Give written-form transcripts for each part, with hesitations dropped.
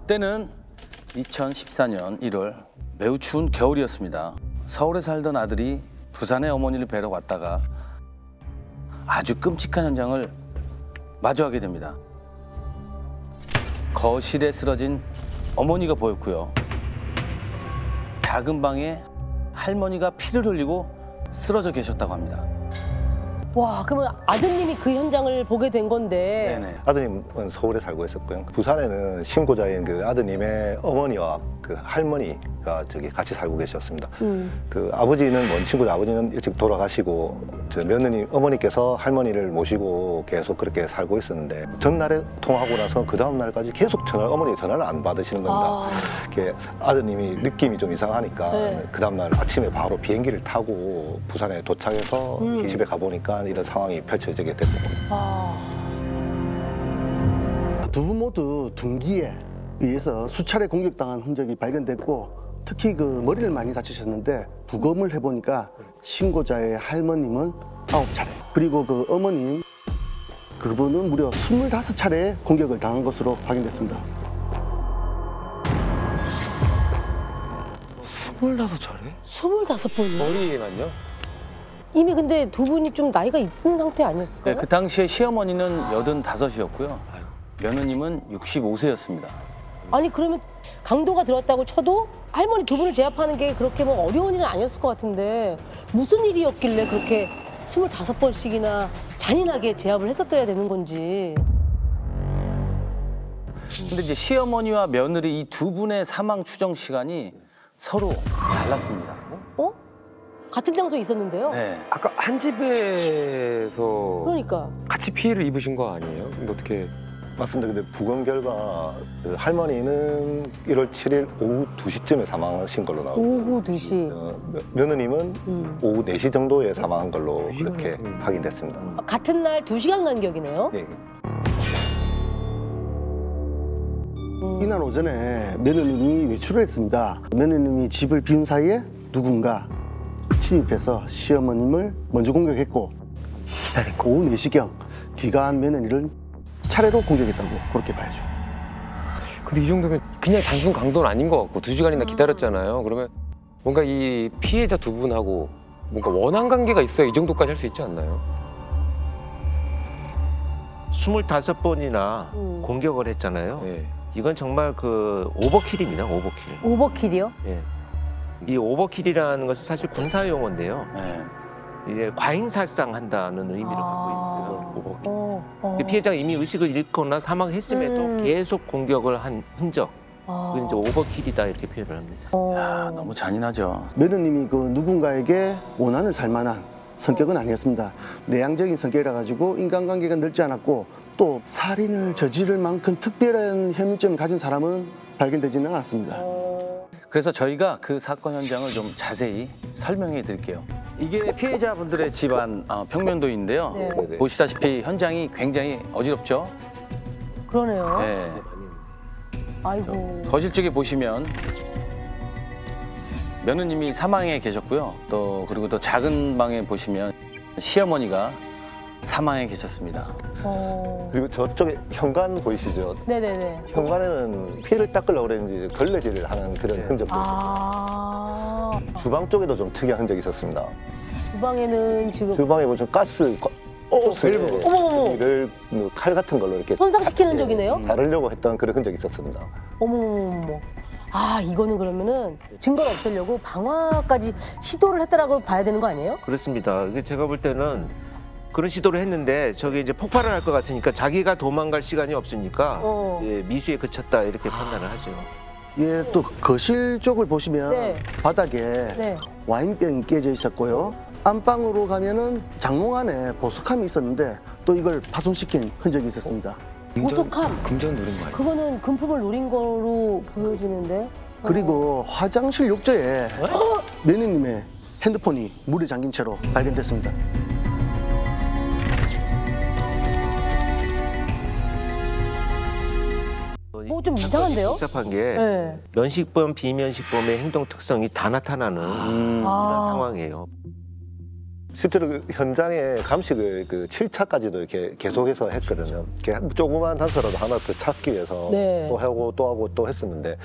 때는 2014년 1월 매우 추운 겨울이었습니다. 서울에 살던 아들이 부산에 어머니를 뵈러 왔다가 아주 끔찍한 현장을 마주하게 됩니다. 거실에 쓰러진 어머니가 보였고요. 작은 방에 할머니가 피를 흘리고 쓰러져 계셨다고 합니다. 와, 그러면 아드님이 그 현장을 보게 된 건데. 네네. 아드님은 서울에 살고 있었고요. 부산에는 신고자인 그 아드님의 어머니와 그 할머니가 저기 같이 살고 계셨습니다. 그 아버지는 친구자 아버지는 일찍 돌아가시고 저 며느님 어머니께서 할머니를 모시고 계속 그렇게 살고 있었는데 전날에 통화하고 나서 그 다음 날까지 계속 어머니 전화를 안 받으시는 겁니다. 이렇게 아드님이 느낌이 좀 이상하니까 그 다음 날 아침에 바로 비행기를 타고 부산에 도착해서 집에 가보니까 이런 상황이 펼쳐지게 됐고. 두 분 모두 둔기에 의해서 수차례 공격당한 흔적이 발견됐고 특히 그 머리를 많이 다치셨는데 부검을 해보니까 신고자의 할머님은 9차례 그리고 그 어머님 그분은 무려 25차례 공격을 당한 것으로 확인됐습니다. 25차례? 25번이요? 머리만요? 이미 근데 두 분이 좀 나이가 있은 상태 아니었을까요? 네, 그 당시에 시어머니는 85이었고요. 며느님은 65세였습니다. 아니 그러면 강도가 들었다고 쳐도 할머니 두 분을 제압하는 게 그렇게 뭐 어려운 일은 아니었을 것 같은데 무슨 일이었길래 그렇게 25번씩이나 잔인하게 제압을 했었어야 되는 건지. 근데 이제 시어머니와 며느리 이 두 분의 사망 추정 시간이 서로 달랐습니다. 어? 같은 장소에 있었는데요? 네. 아까 한 집에서 그러니까. 같이 피해를 입으신 거 아니에요? 근데 어떻게... 맞습니다. 근데 부검 결과 그 할머니는 1월 7일 오후 2시쯤에 사망하신 걸로 나오고 오후 2시. 며느님은 오후 4시 정도에 사망한 걸로 그렇게 확인됐습니다. 같은 날 2시간 간격이네요? 예. 이날 오전에 며느님이 외출을 했습니다. 며느님이 집을 비운 사이에 누군가 침입해서 시어머님을 먼저 공격했고 오후 4시경 귀가한 며느리를 차례로 공격했다고 그렇게 봐야죠. 근데 이 정도면 그냥 단순 강도는 아닌 것 같고 2시간이나 기다렸잖아요. 그러면 뭔가 이 피해자 두 분하고 뭔가 원한 관계가 있어야 이 정도까지 할 수 있지 않나요? 25번이나 공격을 했잖아요. 네. 이건 정말 그 오버킬입니다. 오버킬. 오버킬이요? 예. 이 오버킬이라는 것은 사실 군사 용어인데요. 네. 이제 과잉살상한다는 의미를 갖고 있어요. 오버킬. 피해자가 이미 의식을 잃거나 사망했음에도 계속 공격을 한 흔적. 그건 이제 오버킬이다 이렇게 표현을 합니다. 야, 너무 잔인하죠. 며느님이 그 누군가에게 원한을 살 만한 성격은 아니었습니다. 내향적인 성격이라 가지고 인간관계가 넓지 않았고 또 살인을 저지를 만큼 특별한 혐의점을 가진 사람은 발견되지는 않았습니다. 그래서 저희가 그 사건 현장을 좀 자세히 설명해 드릴게요. 이게 피해자분들의 집안 평면도인데요. 네. 보시다시피 현장이 굉장히 어지럽죠. 그러네요. 네. 아이고. 거실 쪽에 보시면 며느님이 사망해 계셨고요. 그리고 또 작은 방에 보시면 시어머니가 사망해 계셨습니다. 그리고 저쪽에 현관 보이시죠? 네네네. 현관에는 피를 닦으려고 그랬는지 걸레질을 하는 그런 흔적도 있고 주방 쪽에도 좀 특이한 흔적이 있었습니다. 주방에는 지금 주방에 보시면 가스 어머머머. 칼 같은 걸로 이렇게 손상시키는 흔적이네요? 자르려고 했던 그런 흔적이 있었습니다. 어머머머. 아, 이거는 그러면은 증거를 없애려고 방화까지 시도를 했다라고 봐야 되는 거 아니에요? 그렇습니다. 이게 제가 볼 때는 그런 시도를 했는데 저게 이제 폭발을 할 것 같으니까 자기가 도망갈 시간이 없으니까 이제 미수에 그쳤다 이렇게 판단을 하죠. 예, 또 거실 쪽을 보시면 네. 바닥에 네. 와인병이 깨져 있었고요. 안방으로 가면은 장롱 안에 보석함이 있었는데 또 이걸 파손시킨 흔적이 있었습니다. 보석함. 금전 노린 거 아니에요? 그거는 금품을 노린 거로 보여지는데. 그리고 화장실 욕조에 며느님의 핸드폰이 물에 잠긴 채로 발견됐습니다. 뭐 좀 이상한데요? 복잡한 게 네. 면식범, 비면식범의 행동 특성이 다 나타나는 이런 상황이에요. 실제로 그 현장에 감식을 그 7차까지도 이렇게 계속해서 했거든요. 이렇게 조그만 단서라도 하나 더 찾기 위해서 네. 또 하고 또 하고 또 했었는데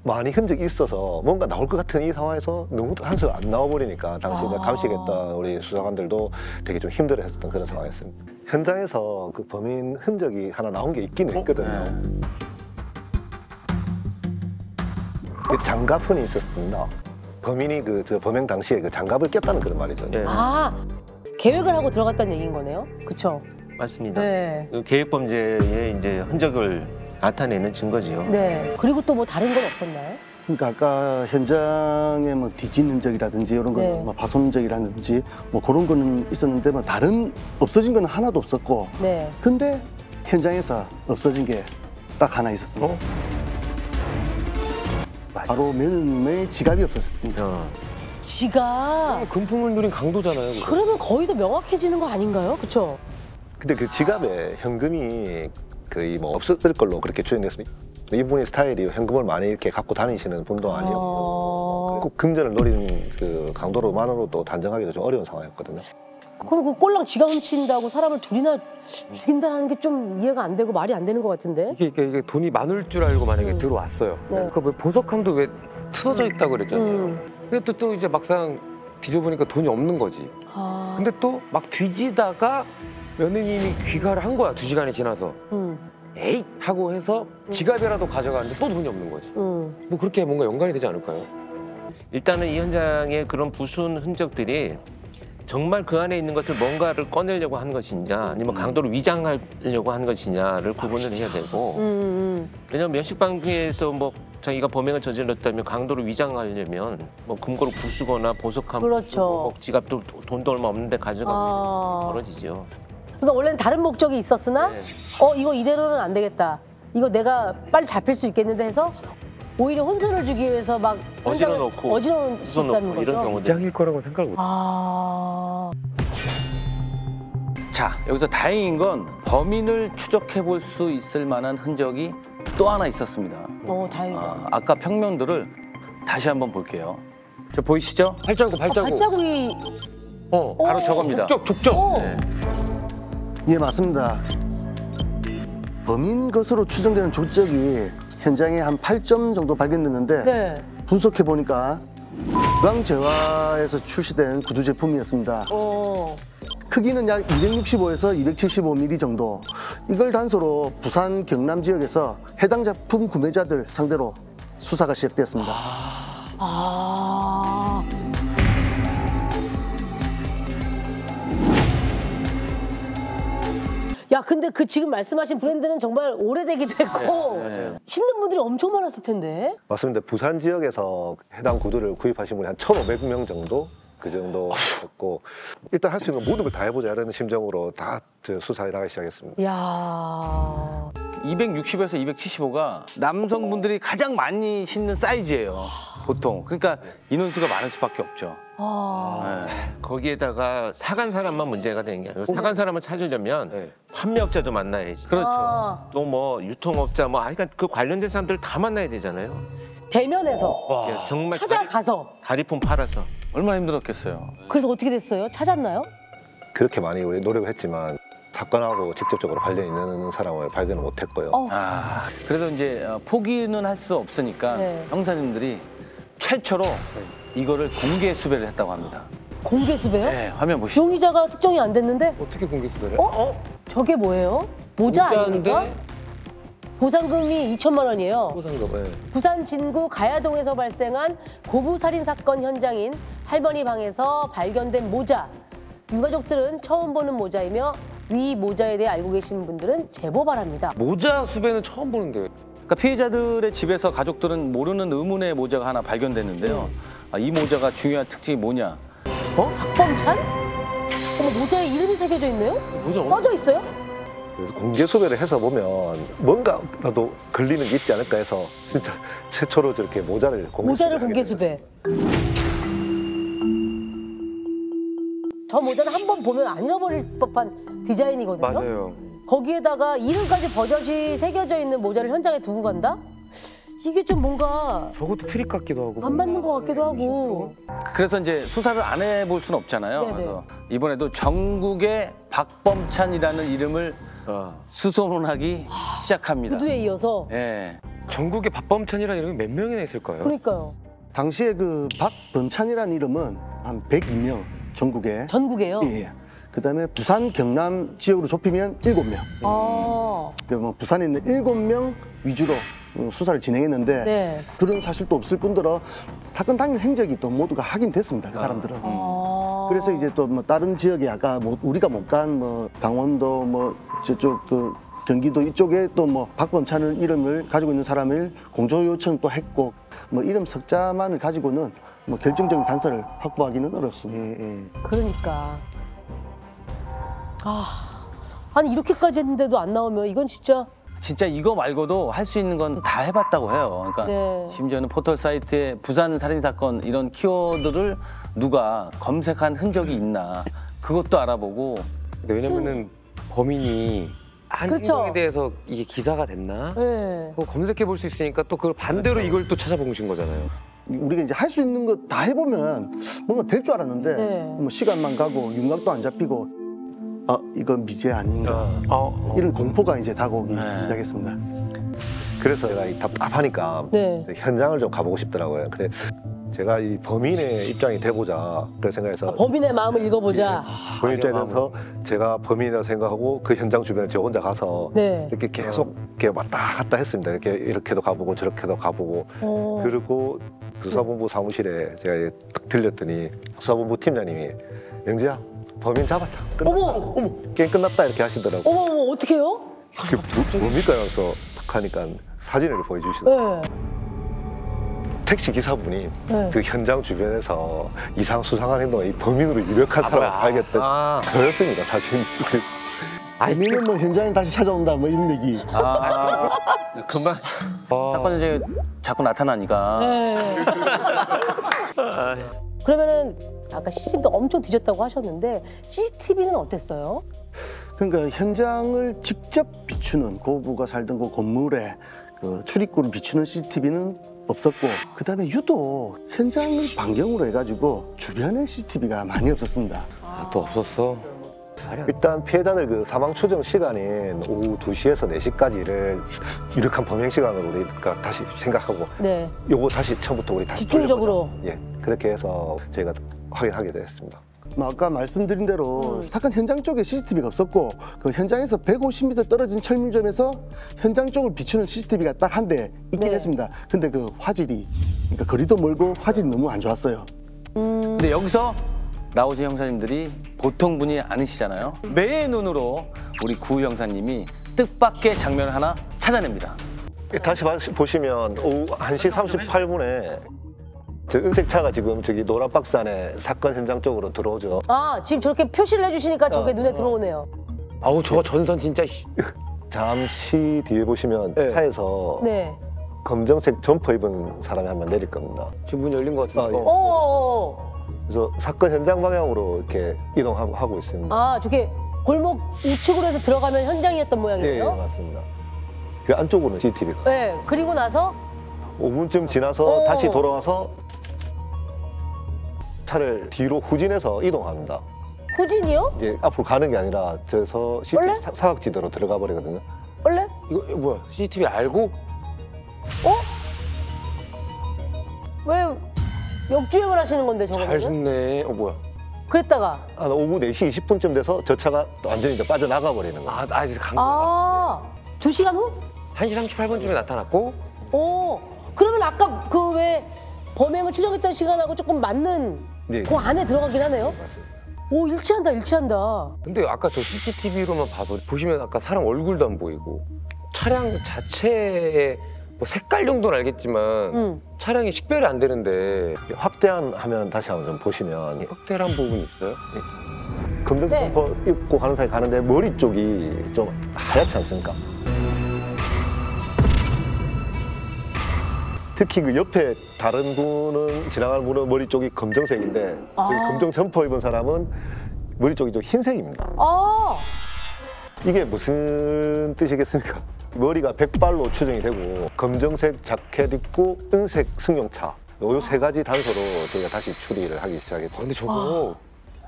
많이 흔적이 있어서 뭔가 나올 것 같은 이 상황에서 너무 단서가 안 나와버리니까 당시 이제 감식했던 우리 수사관들도 되게 좀 힘들어했었던 그런 상황이었습니다. 현장에서 그 범인 흔적이 하나 나온 게 있기는 있거든요. 그 장갑흔이 있었습니다. 범인이 저 범행 당시에 그 장갑을 꼈다는 그런 말이죠. 예, 아, 계획을 하고 들어갔다는 얘기인 거네요. 그렇죠? 맞습니다. 네. 그 계획 범죄의 이제 흔적을 나타내는 증거지요. 네. 그리고 또 뭐 다른 건 없었나요? 그러니까 아까 현장에 뭐 뒤진 흔적이라든지 이런 거는 네. 뭐 파손 흔적이라든지 뭐 그런 거는 있었는데 뭐 다른 없어진 거는 하나도 없었고 네. 근데 현장에서 없어진 게 딱 하나 있었습니다. 바로 며느님의 지갑이 없었습니다. 지갑. 금품을 누린 강도잖아요. 그거. 그러면 거의 더 명확해지는 거 아닌가요? 그렇죠? 근데 그 지갑에 현금이 거의 뭐 없었을 걸로 그렇게 추정됐습니다. 이분의 스타일이 현금을 많이 이렇게 갖고 다니시는 분도 아니었고 꼭 금전을 노리는 그 강도로만으로도 단정하기도 좀 어려운 상황이었거든요. 그럼 그 꼴랑 지갑 훔친다고 사람을 둘이나 죽인다는 게 좀 이해가 안 되고 말이 안 되는 것 같은데? 이게 돈이 많을 줄 알고 만약에 들어왔어요. 네. 그 보석함도 왜 틀어져 있다고 그랬잖아요. 근데 또 이제 막상 뒤져보니까 돈이 없는 거지. 아. 근데 또 막 뒤지다가 며느님이 귀가를 한 거야. 2시간이 지나서. 에잇! 하고 해서 지갑이라도 가져가는데 또 돈이 없는 거지. 뭐 그렇게 뭔가 연관이 되지 않을까요? 일단은 이 현장에 그런 부순 흔적들이 정말 그 안에 있는 것을 뭔가를 꺼내려고 한 것이냐 아니면 강도로 위장하려고 한 것이냐를 구분을 해야 되고 왜냐하면 면식방해에서 뭐 자기가 범행을 저질렀다면 강도로 위장하려면 뭐 금고로 부수거나 보석함 그렇죠. 부수고 뭐 지갑도 돈도 얼마 없는데 가져가면 벌어지죠. 그러니까 원래는 다른 목적이 있었으나 네. 이거 이대로는 안 되겠다. 이거 내가 빨리 잡힐 수 있겠는데 해서 오히려 혼선을 주기 위해서 막 어지러 놓고 어지러울 수 있다는 거죠. 이런 경우도 위장일 거라고 생각을 못. 아. 자, 여기서 다행인 건 범인을 추적해 볼 수 있을 만한 흔적이 또 하나 있었습니다. 다행이다. 아까 평면도를 다시 한번 볼게요. 저 보이시죠? 발자국. 발자국이 바로 저겁니다. 족적. 예, 맞습니다. 범인 것으로 추정되는 족적이 현장에 한 8점 정도 발견됐는데 네. 분석해 보니까 구강재화에서 출시된 구두 제품이었습니다. 크기는 약 265에서 275mm 정도. 이걸 단서로 부산 경남 지역에서 해당 제품 구매자들 상대로 수사가 시작되었습니다. 야, 근데 그 지금 말씀하신 브랜드는 정말 오래되기도 했고 신는 분들이 엄청 많았을 텐데. 맞습니다. 부산 지역에서 해당 구두를 구입하신 분이 한 1,500명 정도 그 정도였고 일단 할 수 있는 모든 걸 다 해보자라는 심정으로 다 수사에 나가기 시작했습니다. 야. 260에서 275가 남성분들이 가장 많이 신는 사이즈예요. 보통. 그러니까 인원수가 많을 수밖에 없죠. 거기에다가 사간 사람만 문제가 되는 게 아니고 사간 사람을 찾으려면 판매업자도 만나야지. 그렇죠. 또 뭐 유통업자 뭐 그러니까 그 관련된 사람들 다 만나야 되잖아요. 대면에서 예, 정말 찾아가서. 다리품 팔아서. 얼마나 힘들었겠어요. 그래서 어떻게 됐어요? 찾았나요? 그렇게 많이 우리 노력을 했지만 사건하고 직접적으로 관련 있는 사람을 발견을 못했고요. 그래도 이제 포기는 할 수 없으니까 네. 형사님들이 최초로 이거를 공개 수배를 했다고 합니다. 공개 수배요? 네, 화면 보시죠. 용의자가 특정이 안 됐는데? 어떻게 공개 수배를? 저게 뭐예요? 모자 모자인데? 아닙니까? 보상금이 2천만 원이에요. 보상금. 부산 진구 가야동에서 발생한 고부 살인 사건 현장인 할머니 방에서 발견된 모자. 유가족들은 처음 보는 모자이며 위 모자에 대해 알고 계신 분들은 제보 바랍니다. 모자 수배는 처음 보는데. 그러니까 피해자들의 집에서 가족들은 모르는 의문의 모자가 하나 발견됐는데요. 이 모자가 중요한 특징이 뭐냐? 박범찬? 모자에 이름이 새겨져 있네요? 모자 써져 있어요? 그래서 공개 수배를 해서 보면 뭔가라도 걸리는 게 있지 않을까 해서 진짜 최초로 저렇게 모자를 공개 수배. 저 모자는 한 번 보면 안 잃어버릴 법한 디자인이거든요. 맞아요. 거기에다가 이름까지 버젓이 새겨져 있는 모자를 현장에 두고 간다? 이게 좀 뭔가 저것도 트릭 같기도 하고. 안 맞는 것 같기도 하고. 그래서 이제 수사를 안 해볼 수는 없잖아요. 네네. 그래서 이번에도 전국의 박범찬이라는 이름을 수소문하기 시작합니다. 구두에 이어서. 예. 전국에 박범찬이라는 이름이 몇 명이나 있을까요? 그러니까요. 당시에 그 박범찬이라는 이름은 한 102명 전국에. 전국에요. 예. 그다음에 부산, 경남 지역으로 좁히면 7명. 아. 그러면 부산에 있는 7명 위주로 수사를 진행했는데 네. 그런 사실도 없을 뿐더러 사건 당일 행적이 또 모두가 확인됐습니다. 그 사람들은. 아. 그래서 이제 또 뭐 다른 지역에 아까 뭐 우리가 못 간 뭐 강원도 뭐 저쪽 그 경기도 이쪽에 또 뭐 박범찬을 이름을 가지고 있는 사람을 공조 요청 또 했고 뭐 이름 석자만을 가지고는 뭐 결정적인 단서를 확보하기는 어렵습니다. 그러니까. 아니 이렇게까지 했는데도 안 나오면 이건 진짜. 진짜 이거 말고도 할 수 있는 건 다 해봤다고 해요. 그러니까 네. 심지어는 포털 사이트에 부산 살인 사건 이런 키워드를 누가 검색한 흔적이 있나 그것도 알아보고. 근데 왜냐면은 범인이 한 그렇죠. 행동에 대해서 이게 기사가 됐나? 네. 그거 검색해 볼 수 있으니까 또 그걸 반대로 이걸 또 찾아보신 거잖아요. 우리가 이제 할 수 있는 거 다 해보면 뭔가 될 줄 알았는데 네. 뭐 시간만 가고 윤곽도 안 잡히고 이건 미제 아닌가 이런 공포가 이제 다가오기 네. 시작했습니다. 그래서 제가 이 답답하니까 네. 현장을 좀 가보고 싶더라고요. 그래 제가 이 범인의 입장이 돼보자 그런 생각해서 범인의 마음을 읽어보자. 범인 입장에 대해서 제가 범인이라고 생각하고 그 현장 주변에 저 혼자 가서 네. 이렇게 계속 이렇게 왔다 갔다 했습니다. 이렇게도 가보고 저렇게도 가보고 그리고 수사본부 사무실에 제가 딱 들렸더니 수사본부 팀장님이 영지야 범인 잡았다. 끝났다. 어머! 게임 끝났다 이렇게 하시더라고요. 어머, 어떡해요? 그게 뭡니까? 그래서 딱 하니까 사진을 보여주시더라고요. 네. 택시 기사분이 네. 그 현장 주변에서 이상 수상한 행동을 이 범인으로 유력한 사람을 발견했던 저였습니다. 사진. 범인은 뭐 현장에 다시 찾아온다 뭐 이런 얘기. 그만. 사건 이제 자꾸 나타나니까. 네. 그러면은 아까 CCTV도 엄청 뒤졌다고 하셨는데 CCTV는 어땠어요? 그러니까 현장을 직접 비추는 고부가 살던 그 건물에 그 출입구를 비추는 CCTV는 없었고 그다음에 유독 현장을 반경으로 해가지고 주변에 CCTV가 많이 없었습니다. 또 없었어. 일단 피해자들 그 사망 추정 시간인 오후 2시에서 4시까지를 유력한 범행 시간으로 우리가 다시 생각하고 네. 요거 다시 처음부터 우리 다시 집중적으로. 돌려보자. 예, 그렇게 해서 저희가 확인하게 됐습니다. 뭐 아까 말씀드린 대로 사건 현장 쪽에 CCTV가 없었고 그 현장에서 150m 떨어진 철물점에서 현장 쪽을 비추는 CCTV가 딱 한 대 있긴 네. 했습니다. 근데 그 화질이 그러니까 거리도 멀고 화질이 너무 안 좋았어요. 근데 여기서 나오신 형사님들이 보통 분이 아니시잖아요. 매의 눈으로 우리 구 형사님이 뜻밖의 장면을 하나 찾아냅니다. 다시 보시면 오후 1시 38분에 저 은색 차가 지금 저기 노란 박스 안에 사건 현장 쪽으로 들어오죠. 아, 지금 저렇게 표시를 해주시니까 저게 눈에 들어오네요. 아우 저거 전선 진짜. 잠시 뒤에 보시면 네. 차에서 네. 검정색 점퍼 입은 사람이 한 명 내릴 겁니다. 지금 문 열린 것 같은데. 아, 예. 어. 그래서 사건 현장 방향으로 이렇게 이동하고 있습니다. 아, 저게 골목 우측으로 해서 들어가면 현장이었던 예, 모양이네요. 맞습니다. 그 안쪽으로는 CCTV가. 네. 그리고 나서 5분쯤 지나서 다시 돌아와서 차를 뒤로 후진해서 이동합니다. 후진이요? 이제 앞으로 가는 게 아니라 저서 원래? 사각지대로 들어가 버리거든요. 원래? 이거 뭐야? CCTV 알고? 왜 역주행을 하시는 건데 잘 저거는? 숨네. 뭐야? 그랬다가 한 오후 4시 20분쯤 돼서 저 차가 또 완전히 이제 빠져나가 버리는 거예요. 이제 간 거야. 2시간 후? 1시 38분쯤에 나타났고. 그러면 아까 그 왜 범행을 추정했던 시간하고 조금 맞는 네. 그 안에 들어가긴 하네요. 오, 일치한다, 일치한다. 근데 아까 저 CCTV로만 봐서 보시면 아까 사람 얼굴도 안 보이고 차량 자체의 뭐 색깔 정도는 알겠지만 차량이 식별이 안 되는데 확대한 화면 다시 한번 좀 보시면 확대한 부분이 있어요? 검정색 네. 점퍼 입고 가는 사이 가는데 머리 쪽이 좀 하얗지 않습니까? 특히 그 옆에 다른 분은 지나가는 분은 머리 쪽이 검정색인데 저기 검정 점퍼 입은 사람은 머리 쪽이 좀 흰색입니다. 아, 이게 무슨 뜻이겠습니까? 머리가 백발로 추정이 되고 검정색 자켓 입고 은색 승용차 요 세 가지 단서로 저희가 다시 추리를 하기 시작했죠. 근데 저거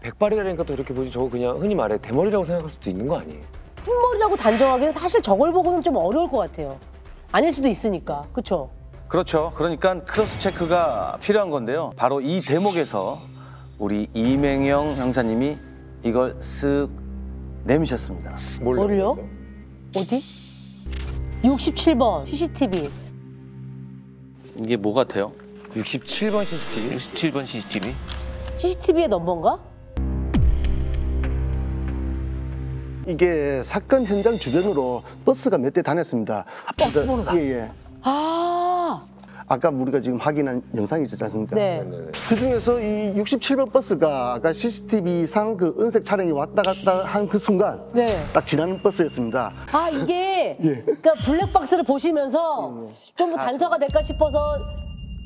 백발이라니까 또 이렇게 보지 저거 그냥 흔히 말해 대머리라고 생각할 수도 있는 거 아니에요? 흰머리라고 단정하기는 사실 저걸 보고는 좀 어려울 것 같아요. 아닐 수도 있으니까. 그렇죠? 그렇죠. 그러니까 크로스 체크가 필요한 건데요. 바로 이 대목에서 우리 이맹영 형사님이 이걸 쓱 내미셨습니다. 뭐를요? 어디? 67번 CCTV. 이게 뭐 같아요? 67번 CCTV? 67번 CCTV? CCTV의 넘버인가? 이게 사건 현장 주변으로 버스가 몇 대 다녔습니다. 버스 번호다. 예. 아, 아까 우리가 지금 확인한 영상이 있지 않습니까? 네. 네네. 그 중에서 이 67번 버스가 아까 CCTV상 그 은색 차량이 왔다 갔다 한 그 순간 네. 딱 지나는 버스였습니다. 아, 이게 예. 그러니까 블랙박스를 보시면서 좀 단서가 될까 싶어서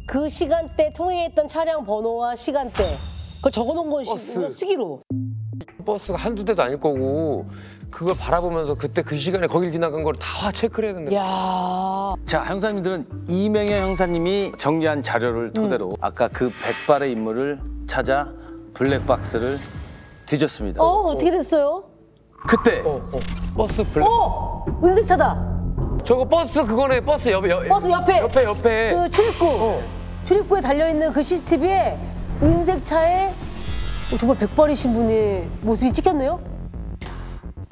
그 시간대 통행했던 차량 번호와 시간대 그걸 적어놓은 건 버스. 쓰기로. 버스가 한두 대도 아닐 거고 그걸 바라보면서 그때 그 시간에 거길 지나간 걸 다 체크를 해야 된다. 야, 자, 형사님들은 이맹영 형사님이 정리한 자료를 토대로 아까 그 백발의 인물을 찾아 블랙박스를 뒤졌습니다. 어떻게 됐어요? 그때 버스 블랙. 은색 차다. 저거 버스 그거네. 버스 옆에 버스 옆에. 옆에. 그 출입구. 출입구에 달려 있는 그 CCTV에 은색 차에 정말 백발이신 분의 모습이 찍혔네요.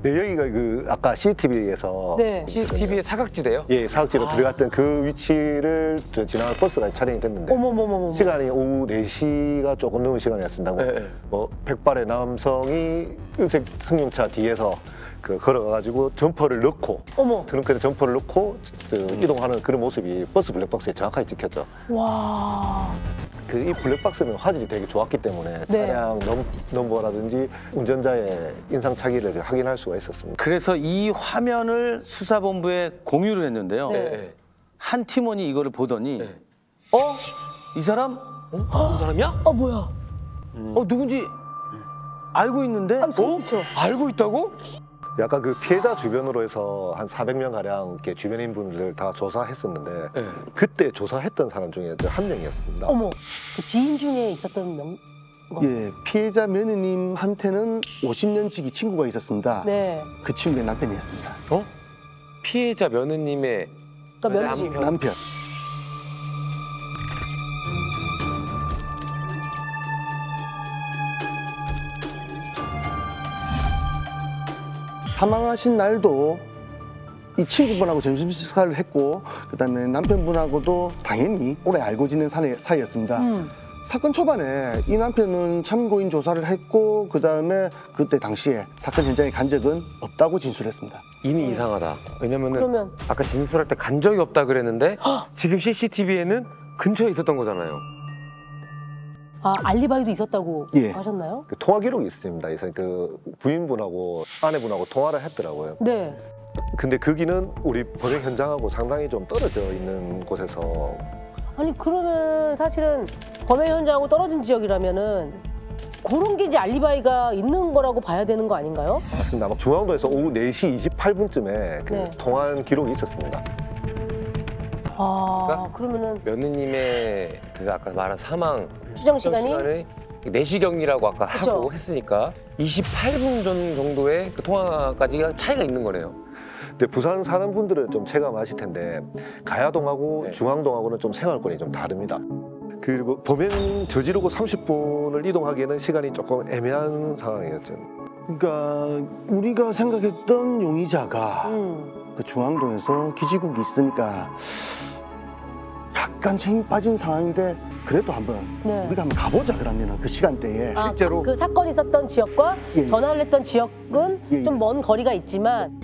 네, 여기가 그 아까 CCTV에서 네. CCTV의 사각지대요? 예, 사각지로 들어갔던 그 위치를 지나간 버스가 촬영이 됐는데 어머머머머. 시간이 오후 4시가 조금 넘은 시간이었습니다. 네. 뭐 백발의 남성이 은색 승용차 뒤에서 그 걸어가지고 점퍼를 넣고 어머. 트렁크에 점퍼를 넣고 이동하는 그런 모습이 버스 블랙박스에 정확하게 찍혔죠. 와. 그 이 블랙박스는 화질이 되게 좋았기 때문에 네. 차량 넘버라든지 운전자의 인상 차기를 확인할 수가 있었습니다. 그래서 이 화면을 수사본부에 공유를 했는데요. 네. 한 팀원이 이거를 보더니 네. 이 사람 그 사람이야? 뭐야? 누군지 알고 있는데 그렇죠. 알고 있다고? 약간 그 피해자 주변으로 해서 한 400명 가량 이렇게 주변인 분들 다 조사했었는데 네. 그때 조사했던 사람 중에 한 명이었습니다. 어머. 그 지인 중에 있었던 명. 예, 피해자 며느님한테는 50년 지기 친구가 있었습니다. 네. 그 친구의 남편이었습니다. 피해자 며느님의 그러니까 며느님. 남편. 사망하신 날도 이 친구분하고 점심 식사를 했고 그다음에 남편분하고도 당연히 오래 알고 지낸 사이였습니다. 사건 초반에 이 남편은 참고인 조사를 했고 그다음에 그때 당시에 사건 현장에 간 적은 없다고 진술했습니다. 이미 이상하다. 왜냐면은 그러면 아까 진술할 때 간 적이 없다 그랬는데 지금 CCTV에는 근처에 있었던 거잖아요. 알리바이도 있었다고 예. 하셨나요? 그 통화 기록이 있습니다. 그래서 그 부인분하고 아내분하고 통화를 했더라고요. 네. 근데 거기는 우리 범행 현장하고 상당히 좀 떨어져 있는 곳에서 아니 그러면 사실은 범행 현장하고 떨어진 지역이라면은 그런 게 이제 알리바이가 있는 거라고 봐야 되는 거 아닌가요? 맞습니다. 아마 중앙도에서 오후 4시 28분쯤에 그 네. 통화한 기록이 있었습니다. 그러면은 며느님의 그 아까 말한 사망 추정 시간이 내시경이라고 아까 그쵸. 하고 했으니까 28분 전 정도의 그 통화까지가 차이가 있는 거네요. 근데 부산 사는 분들은 좀 체감하실 텐데 가야동하고 네. 중앙동하고는 좀 생활권이 좀 다릅니다. 그리고 범행 저지르고 30분을 이동하기에는 시간이 조금 애매한 상황이었죠. 그러니까 우리가 생각했던 용의자가 그 중앙동에서 기지국이 있으니까 약간 힘 빠진 상황인데 그래도 한번 네. 우리가 한번 가보자 그러면 그 시간대에 실제로? 그 사건이 있었던 지역과 예. 전화를 했던 지역은 예. 좀 먼 거리가 있지만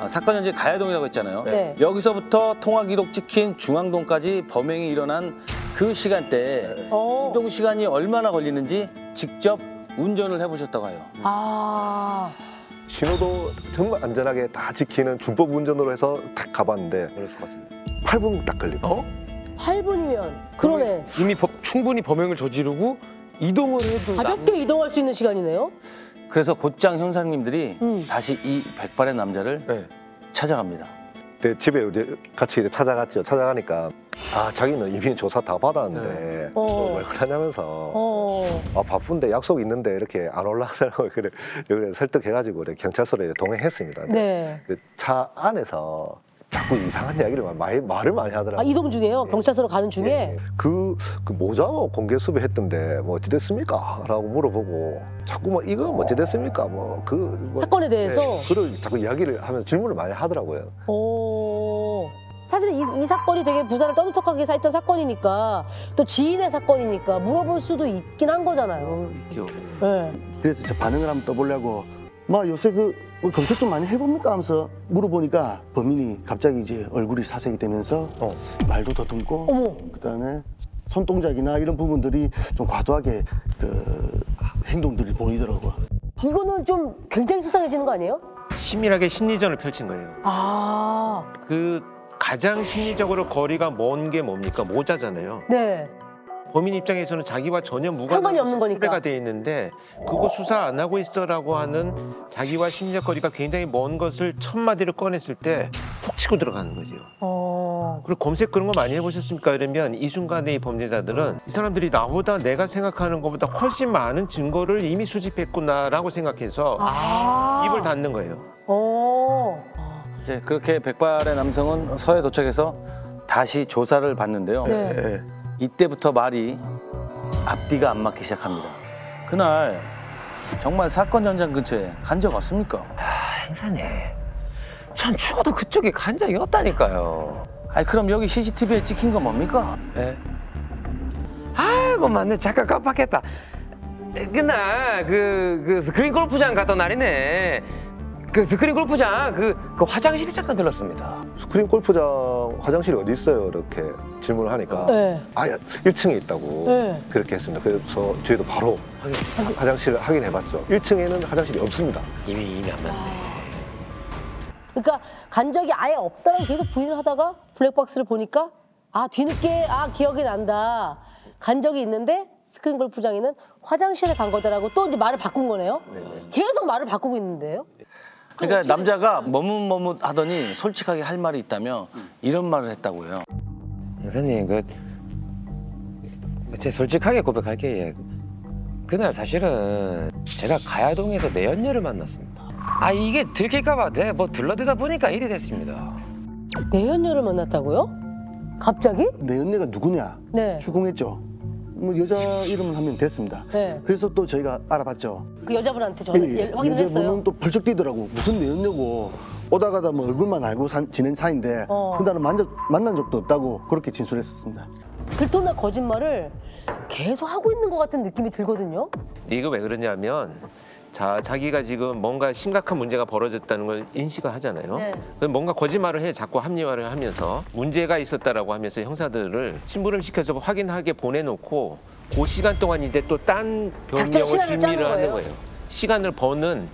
사건 현재 가야동이라고 했잖아요. 네. 여기서부터 통화 기록 찍힌 중앙동까지 범행이 일어난 그 시간대에 이동 시간이 얼마나 걸리는지 직접 운전을 해보셨다고 해요. 신호도 정말 안전하게 다 지키는 준법 운전으로 해서 딱 가봤는데 그랬을 것 같은데. 8분 딱 걸리고 8분이면 그러네. 이미 충분히 범행을 저지르고 이동을 해도 가볍게 이동할 수 있는 시간이네요. 그래서 곧장 형사님들이 다시 이 백발의 남자를 네. 찾아갑니다. 내 집에 이제 같이 찾아갔죠. 찾아가니까 자기는 이미 조사 다 받았는데 왜 그러냐면서 바쁜데 약속 있는데 이렇게 안 올라가더라고요. 그래 설득해가지고 경찰서로 동행했습니다. 네. 그 차 안에서 자꾸 이상한 이야기를 말을 많이 하더라고요. 아, 이동 중에요? 경찰서로 가는 중에? 예. 그 모자 뭐 공개 수배했던데 뭐 어찌 됐습니까? 라고 물어보고 자꾸 뭐 이거 뭐 어찌 됐습니까? 사건에 대해서? 그걸 자꾸 이야기를 하면서 질문을 많이 하더라고요. 사실 이 사건이 되게 부산을 떠들썩하게 했던 사건이니까 또 지인의 사건이니까 물어볼 수도 있긴 한 거잖아요. 있죠. 네. 그래서 제 반응을 한번 떠보려고 막 요새 검색 좀 많이 해봅니까 하면서 물어보니까 범인이 갑자기 이제 얼굴이 사색이 되면서 말도 더듬고 어머. 그다음에 손동작이나 이런 부분들이 좀 과도하게 행동들이 보이더라고요. 이거는 좀 굉장히 수상해지는 거 아니에요? 치밀하게 심리전을 펼친 거예요. 그 가장 심리적으로 거리가 먼 게 뭡니까? 모자잖아요. 네. 범인 입장에서는 자기와 전혀 상관이 무관한 없는 거니까. 수배가 돼 있는데 그거 수사 안 하고 있어라고 하는 자기와 심리적 거리가 굉장히 먼 것을 첫 마디를 꺼냈을 때 훅 치고 들어가는 거죠. 그리고 검색 그런 거 많이 해보셨습니까? 이러면 이 순간에 이 범죄자들은 이 사람들이 나보다 내가 생각하는 것보다 훨씬 많은 증거를 이미 수집했구나라고 생각해서 입을 닫는 거예요. 이제 그렇게 백발의 남성은 서해 도착해서 다시 조사를 받는데요. 네. 이때부터 말이 앞뒤가 안 맞기 시작합니다. 그날 정말 사건 현장 근처에 간 적 없습니까? 행사님, 전 죽어도 그쪽에 간 적이 없다니까요. 아니 그럼 여기 CCTV에 찍힌 건 뭡니까? 네? 아이고 맞네, 잠깐 깜빡했다. 그날 그 스크린 골프장 갔던 날이네. 그 스크린 골프장 그 화장실에 잠깐 들렀습니다. 스크린 골프장 화장실이 어디 있어요? 이렇게 질문을 하니까 네. 1층에 있다고 네. 그렇게 했습니다. 그래서 저희도 바로 화장실을 확인해봤죠. 1층에는 화장실이 없습니다. 이미 안 맞네. 그러니까 간 적이 아예 없다는 계속 부인을 하다가 블랙박스를 보니까 뒤늦게 기억이 난다. 간 적이 있는데 스크린 골프장에는 화장실에 간 거다라고 또 이제 말을 바꾼 거네요. 계속 말을 바꾸고 있는데요. 그러니까 남자가 머뭇머뭇하더니 솔직하게 할 말이 있다며 이런 말을 했다고요. 형사님, 제 솔직하게 고백할게요. 그날 사실은 제가 가야동에서 내연녀를 만났습니다. 이게 들킬까봐 뭐 둘러대다 보니까 일이 됐습니다. 내연녀를 만났다고요? 갑자기? 내 언니가 누구냐? 네. 추궁했죠. 뭐 여자 이름을 하면 됐습니다. 네. 그래서 또 저희가 알아봤죠. 그 여자분한테 확인을 했어요. 여자분은 또 벌쩍 뛰더라고. 무슨 내 언니고 오다 가다 뭐 얼굴만 알고 지낸 사이인데 나는 만난 적도 없다고 그렇게 진술했었습니다. 들통날 거짓말을 계속 하고 있는 것 같은 느낌이 들거든요. 이거 왜 그러냐면 자기가 지금 뭔가 심각한 문제가 벌어졌다는 걸 인식을 하잖아요. 네. 그럼 뭔가 거짓말을 해 자꾸 합리화를 하면서 문제가 있었다라고 하면서 형사들을 심부름시켜서 확인하게 보내놓고 그 시간 동안 이제 또 딴 작전 변명을 시간을 짜는 빌미를 하는 거예요? 거예요. 시간을 버는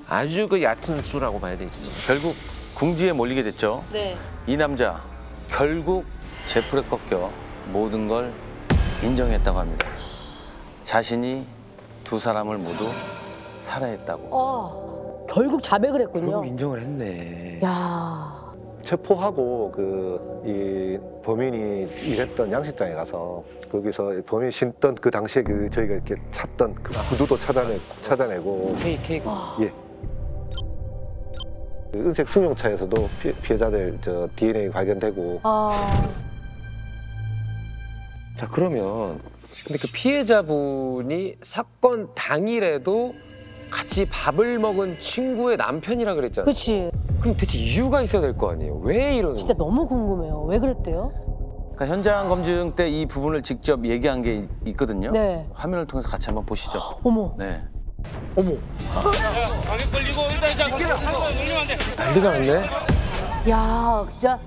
아주 얕은 수라고 봐야 되죠. 결국 궁지에 몰리게 됐죠. 네. 이 남자 결국 제풀에 꺾여 모든 걸 인정했다고 합니다. 자신이 두 사람을 모두 살해했다고. 결국 자백을 했군요. 결국 인정을 했네. 야. 체포하고 이 범인이 일했던 양식장에 가서 거기서 범인이 신던 그 당시에 저희가 이렇게 찾던 그 구두도 찾아내고 케이크. 예. 그 은색 승용차에서도 피해자들 DNA 발견되고. 자, 그러면 근데 그 피해자분이 사건 당일에도 같이 밥을 먹은 친구의 남편이라 그랬잖아요. 그렇지. 그럼 대체 이유가 있어야 될 거 아니에요? 왜 이러는 진짜 거예요? 너무 궁금해요. 왜 그랬대요? 그러니까 현장 검증 때 이 부분을 직접 얘기한 게 있거든요. 네. 화면을 통해서 같이 한번 보시죠. 어머. 네. 어머, 가격 걸리고 일단 이제 한번 올리면 안 돼. 난리가 났네. 야, 진짜.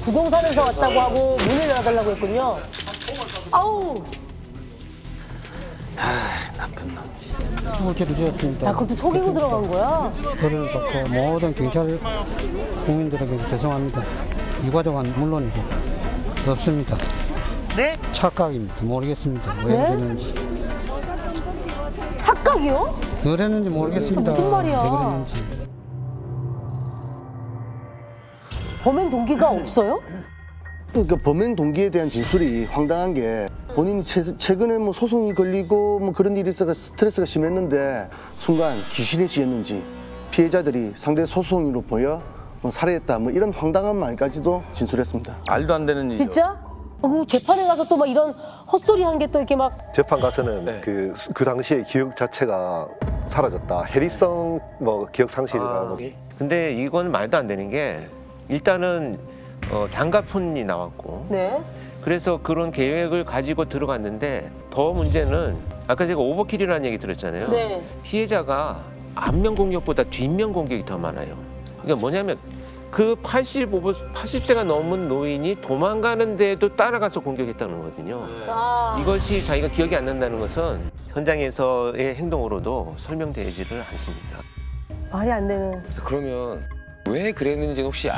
부동산에서 왔다고 하고 문을 열어달라고 했군요. 아우. 나쁜 놈. 투고죄를 지었습니다. 야, 그것도 속이고 들어간 거야? 저를 받고 모든 경찰 국민들에게 죄송합니다. 유가족은 물론이고 없습니다. 네? 착각입니다. 모르겠습니다. 왜 네? 그랬는지. 착각이요? 그랬는지 모르겠습니다. 무슨 말이야? 왜 그랬는지. 범행 동기가 없어요? 그러니까 범행 동기에 대한 진술이 황당한 게 본인이 최근에 뭐 소송이 걸리고 뭐 그런 일이 있어서 스트레스가 심했는데 순간 귀신에 씌였는지 피해자들이 상대 소송으로 보여 뭐 살해했다 뭐 이런 황당한 말까지도 진술했습니다. 말도 안 되는 일이죠. 진짜? 그 재판에 가서 또 막 이런 헛소리 한 게 또 이렇게 막 재판 가서는 네. 그 당시에 기억 자체가 사라졌다. 해리성 뭐 기억 상실이라는 근데 이건 말도 안 되는 게 일단은 장갑혼이 나왔고 네. 그래서 그런 계획을 가지고 들어갔는데 더 문제는 아까 제가 오버킬이라는 얘기 들었잖아요. 네. 피해자가 앞면 공격보다 뒷면 공격이 더 많아요. 그러니까 뭐냐면 그 80세가 넘은 노인이 도망가는데도 따라가서 공격했다는 거거든요. 아. 이것이 자기가 기억이 안 난다는 것은 현장에서의 행동으로도 설명되지를 않습니다. 말이 안 되는. 그러면 왜 그랬는지 혹시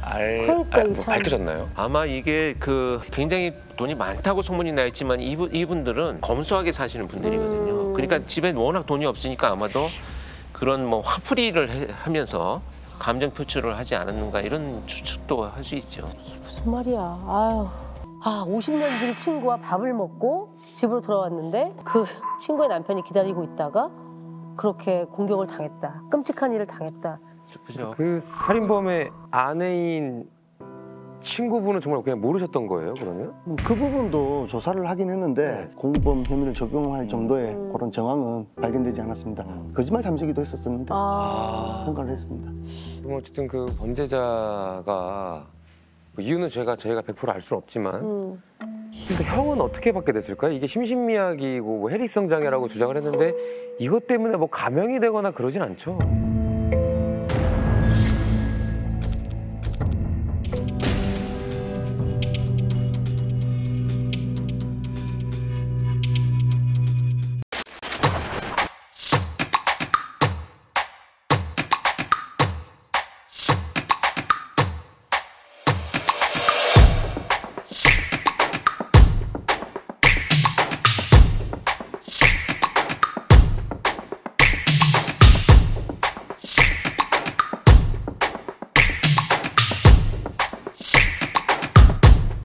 그러니까 이 참. 밝혀졌나요? 아마 이게 그 굉장히 돈이 많다고 소문이 나 있지만 이분들은 검소하게 사시는 분들이거든요. 그러니까 집에 워낙 돈이 없으니까 아마도 그런 뭐 화풀이를 하면서 감정 표출을 하지 않았는가 이런 추측도 할 수 있죠. 무슨 말이야. 아유. 아, 50년 진 친구와 밥을 먹고 집으로 돌아왔는데 그 친구의 남편이 기다리고 있다가 그렇게 공격을 당했다. 끔찍한 일을 당했다. 그죠? 그 살인범의 아내인 친구분은 정말 그냥 모르셨던 거예요, 그러면? 그 부분도 조사를 하긴 했는데 공범 혐의를 적용할 정도의 그런 정황은 발견되지 않았습니다. 거짓말 탐지기도 했었었는데 통과를 했습니다. 그럼 어쨌든 그 범죄자가 뭐 이유는 저희가 100% 알 수는 없지만 근데 형은 어떻게 받게 됐을까요? 이게 심신미약이고 뭐 해리성 장애라고 주장을 했는데 이것 때문에 뭐 감형이 되거나 그러진 않죠?